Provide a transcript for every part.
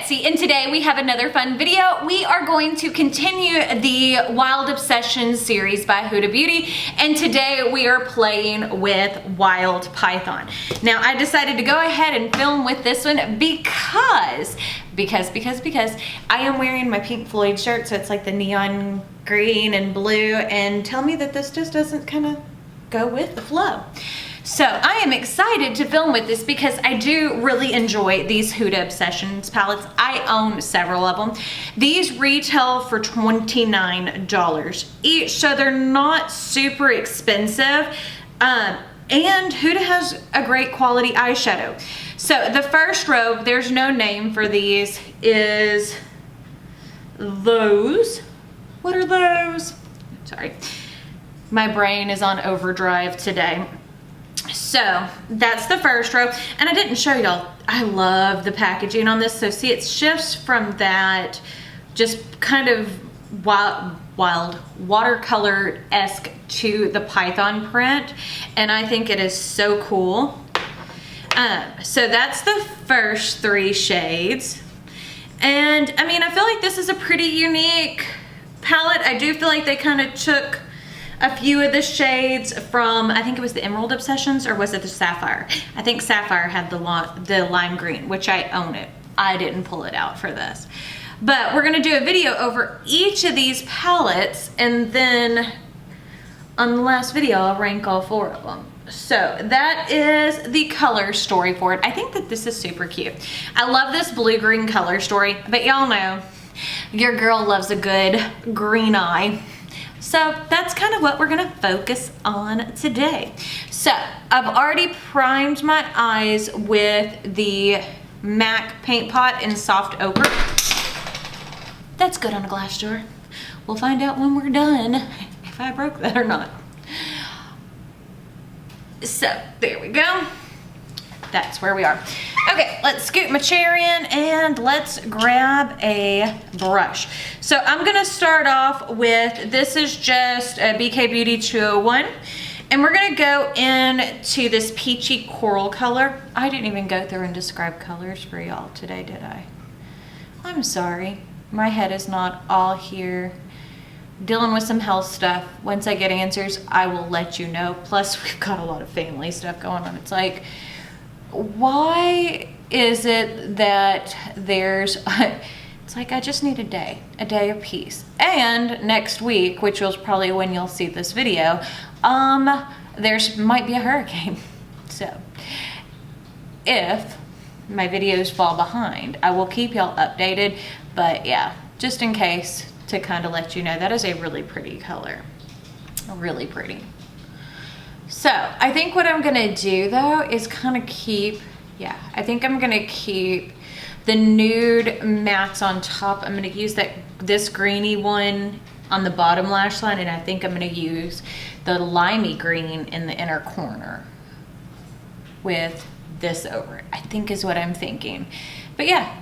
Lexi, and today we have another fun video. We are going to continue the Wild Obsession series by Huda Beauty, and today we are playing with Wild Python. Now, I decided to go ahead and film with this one because I am wearing my Pink Floyd shirt, so it's like the neon green and blue, and tell me that this just doesn't kind of go with the flow. So I am excited to film with this because I do really enjoy these Huda Obsessions palettes. I own several of them. These retail for $29 each, so they're not super expensive. And Huda has a great quality eyeshadow. So the first row, there's no name for these, is those. What are those? Sorry, my brain is on overdrive today. So that's the first row, and I didn't show y'all, I love the packaging on this. So see, it shifts from that just kind of wild watercolor-esque to the Python print, and I think it is so cool. So that's the first three shades, and I mean, I feel like this is a pretty unique palette. I do feel like they kind of took a few of the shades from, I think it was the Emerald Obsessions, or was it the Sapphire? I think Sapphire had the lime green, which I own it. I didn't pull it out for this. But we're gonna do a video over each of these palettes, and then on the last video, I'll rank all four of them. So that is the color story for it. I think that this is super cute. I love this blue-green color story, but y'all know your girl loves a good green eye. So that's kind of what we're gonna focus on today. So I've already primed my eyes with the MAC paint pot in soft ochre. That's good on a glass jar. We'll find out when we're done if I broke that or not. So there we go. That's where we are. Okay, let's scoot my chair in and let's grab a brush. So I'm gonna start off with, this is just a BK Beauty 201, and we're gonna go into this peachy coral color. I didn't even go through and describe colors for y'all today, did I? I'm sorry, my head is not all here. Dealing with some health stuff. Once I get answers, I will let you know. Plus, we've got a lot of family stuff going on. It's like, why is it that there's, it's like I just need a day of peace. And next week, which was probably when you'll see this video, there's might be a hurricane. So if my videos fall behind, I will keep y'all updated, but yeah, just in case, to kind of let you know, that is a really pretty color, really pretty. So I think what I'm gonna do though is kind of keep, I think I'm gonna keep the nude mattes on top. I'm gonna use this greeny one on the bottom lash line, and I think I'm gonna use the limey green in the inner corner with this over it, I think is what I'm thinking. But yeah,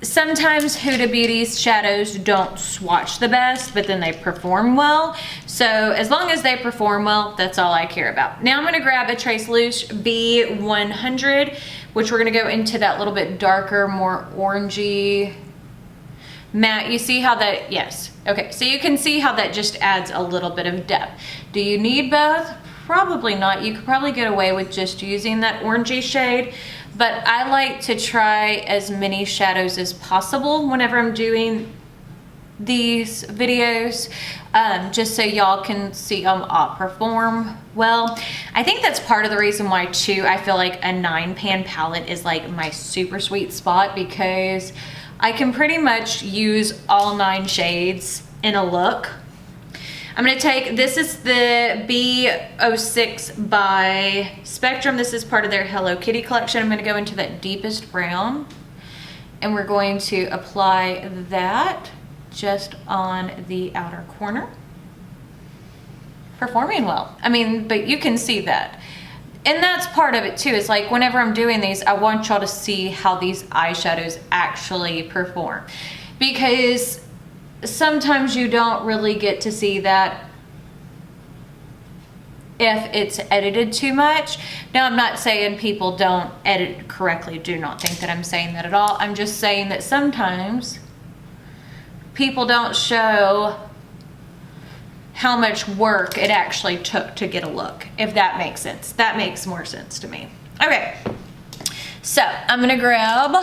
sometimes Huda Beauty's shadows don't swatch the best, but then they perform well. So as long as they perform well, that's all I care about. Now I'm gonna grab a Trace Louche B100, which we're gonna go into that little bit darker, more orangey matte. You see how that, yes. Okay, so you can see how that just adds a little bit of depth. Do you need both? Probably not. You could probably get away with just using that orangey shade, but I like to try as many shadows as possible whenever I'm doing these videos, just so y'all can see them all perform well. I think that's part of the reason why too I feel like a 9-pan palette is like my super sweet spot, because I can pretty much use all 9 shades in a look. I'm gonna take, this is the B06 by Spectrum. This is part of their Hello Kitty collection. I'm gonna go into that deepest brown, and we're going to apply that just on the outer corner. Performing well. I mean, but you can see that. And that's part of it too, is like whenever I'm doing these, I want y'all to see how these eyeshadows actually perform. Because sometimes you don't really get to see that if it's edited too much. Now, I'm not saying people don't edit correctly. Do not think that I'm saying that at all. I'm just saying that sometimes people don't show how much work it actually took to get a look, if that makes sense. That makes more sense to me. Okay, so I'm gonna grab,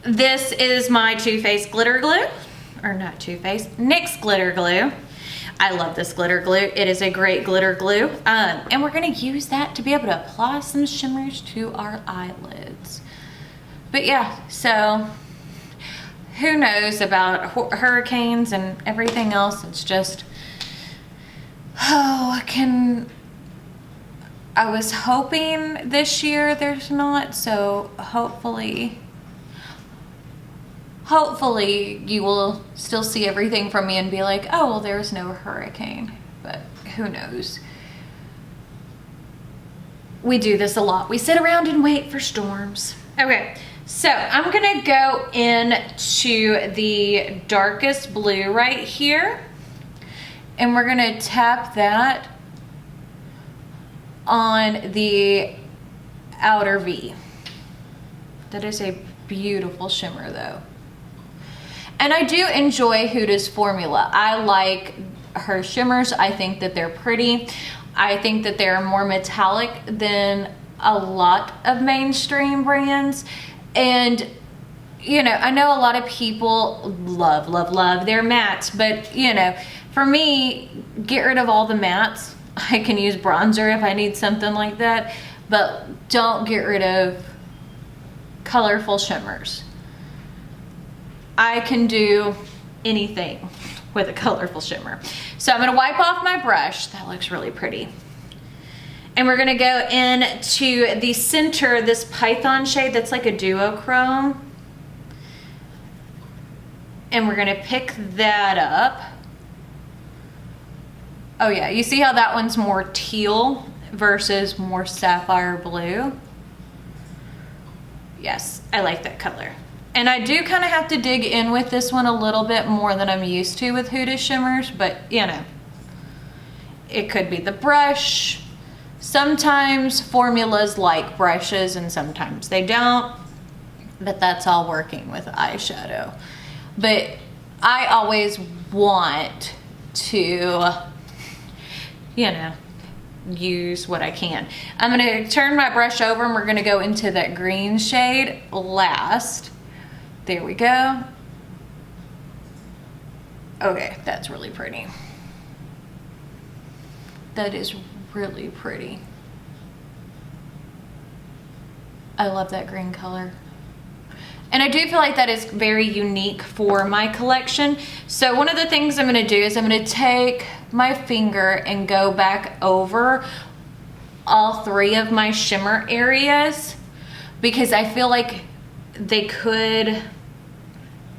this is my Too Faced glitter glue, or not Too Faced, NYX glitter glue. I love this glitter glue. It is a great glitter glue. And we're gonna use that to be able to apply some shimmers to our eyelids. But yeah, so who knows about hurricanes and everything else. It's just, oh, I was hoping this year there's not, so hopefully you will still see everything from me and be like, oh, well, there's no hurricane, but who knows. We do this a lot. We sit around and wait for storms. Okay, so I'm gonna go into the darkest blue right here, and we're gonna tap that on the outer V. That is a beautiful shimmer though. And I do enjoy Huda's formula. I like her shimmers. I think that they're pretty. I think that they're more metallic than a lot of mainstream brands. And, you know, I know a lot of people love their mattes, but, you know, for me, get rid of all the mattes. I can use bronzer if I need something like that, but don't get rid of colorful shimmers. I can do anything with a colorful shimmer. So I'm gonna wipe off my brush. That looks really pretty. And we're gonna go into the center, this Python shade that's like a duochrome. And we're gonna pick that up. Oh yeah, you see how that one's more teal versus more sapphire blue? Yes, I like that color. And I do kind of have to dig in with this one a little bit more than I'm used to with Huda shimmers, but you know, it could be the brush. Sometimes formulas like brushes and sometimes they don't, but that's all working with eyeshadow. But I always want to, you know, use what I can. I'm gonna turn my brush over and we're gonna go into that green shade last. There we go. Okay, that's really pretty. That is really pretty. I love that green color. And I do feel like that is very unique for my collection. So one of the things I'm gonna do is I'm gonna take my finger and go back over all three of my shimmer areas because I feel like they could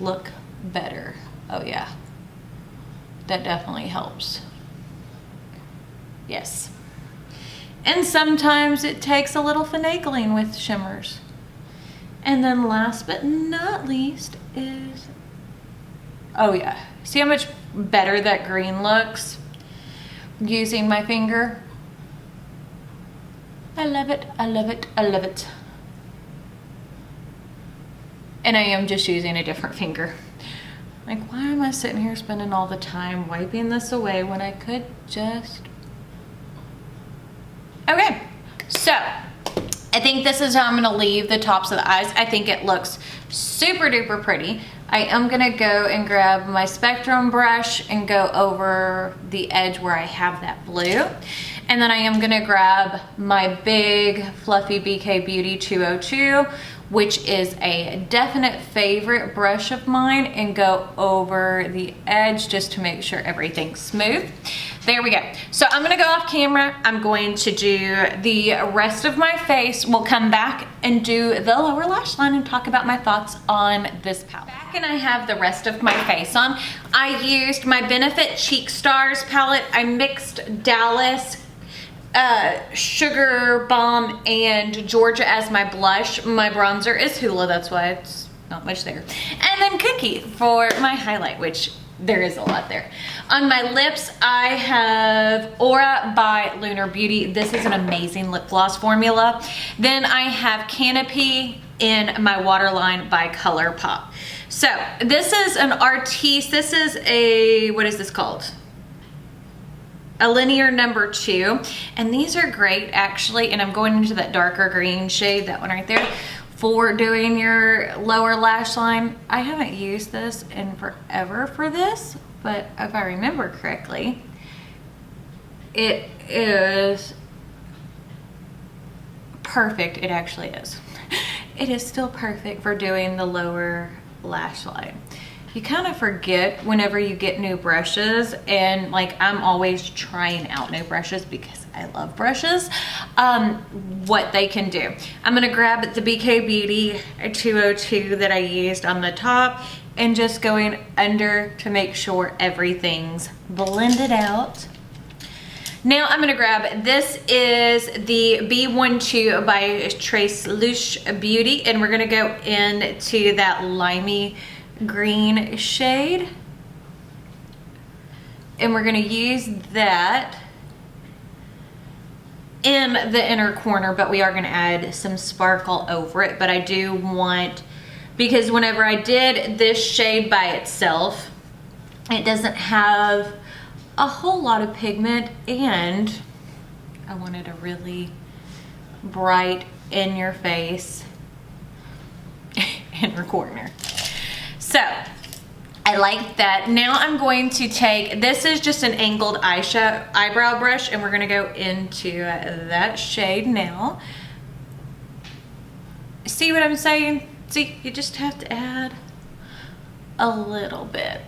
look better. Oh yeah, that definitely helps. Yes. And sometimes it takes a little finagling with shimmers. And then last but not least is, oh yeah, see how much better that green looks using my finger? I love it, I love it, I love it. And I am just using a different finger. Like, why am I sitting here spending all the time wiping this away when I could just... Okay, so I think this is how I'm gonna leave the tops of the eyes. I think it looks super duper pretty. I am gonna go and grab my Spectrum brush and go over the edge where I have that blue. And then I am gonna grab my big fluffy BK Beauty 202, which is a definite favorite brush of mine, and go over the edge just to make sure everything's smooth. There we go. So I'm gonna go off camera. I'm going to do the rest of my face. We'll come back and do the lower lash line and talk about my thoughts on this palette. Back and I have the rest of my face on. I used my Benefit Cheek Stars palette. I mixed Dallas, Sugar Bomb, and Georgia as my blush. My bronzer is Hula, that's why it's not much there. And then Cookie for my highlight, which there is a lot there. On my lips, I have Aura by Lunar Beauty. This is an amazing lip gloss formula. Then I have Canopy in my waterline by ColourPop. So this is an Artiste. This is a, what is this called? A linear number 2. And these are great actually. And I'm going into that darker green shade, that one right there, for doing your lower lash line. I haven't used this in forever for this, but if I remember correctly, it is perfect. It actually is. It is still perfect for doing the lower lash line. You kind of forget whenever you get new brushes, and like I'm always trying out new brushes because I love brushes, what they can do. I'm gonna grab the BK Beauty 202 that I used on the top and just going under to make sure everything's blended out. Now I'm gonna grab, this is the B12 by Trace Lush Beauty, and we're gonna go into that limey green shade. And we're gonna use that in the inner corner, but we are gonna add some sparkle over it. But I do want, because whenever I did this shade by itself, it doesn't have a whole lot of pigment, and I wanted a really bright in your face inner corner. So I like that. Now I'm going to take, this is just an angled eyebrow brush, and we're gonna go into that shade now. See what I'm saying? See, you just have to add a little bit.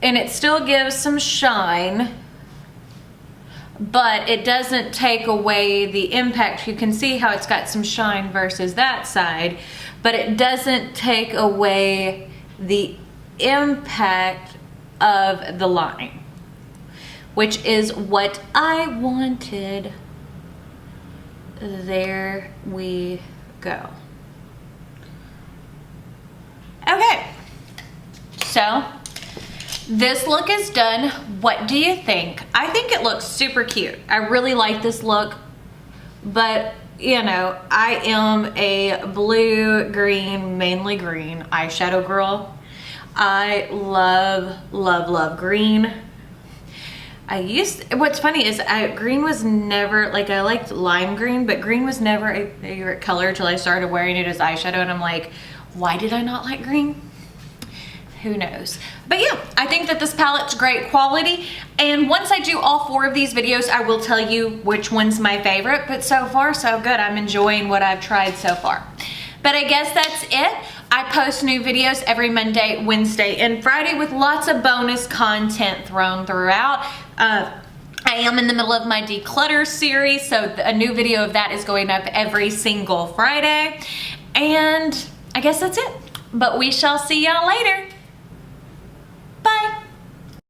And it still gives some shine, but it doesn't take away the impact. You can see how it's got some shine versus that side, but it doesn't take away the impact of the line, which is what I wanted. There we go. Okay, so this look is done. What do you think? I think it looks super cute. I really like this look, but you know, I am a blue, green, mainly green eyeshadow girl. I love, love, love green. What's funny is green was never, like I liked lime green, but green was never a favorite color till I started wearing it as eyeshadow, and I'm like, why did I not like green? Who knows? But yeah, I think that this palette's great quality, and once I do all 4 of these videos, I will tell you which one's my favorite, but so far so good. I'm enjoying what I've tried so far. But I guess that's it. I post new videos every Monday, Wednesday, and Friday with lots of bonus content thrown throughout. I am in the middle of my declutter series, so a new video of that is going up every single Friday. And I guess that's it. But we shall see y'all later.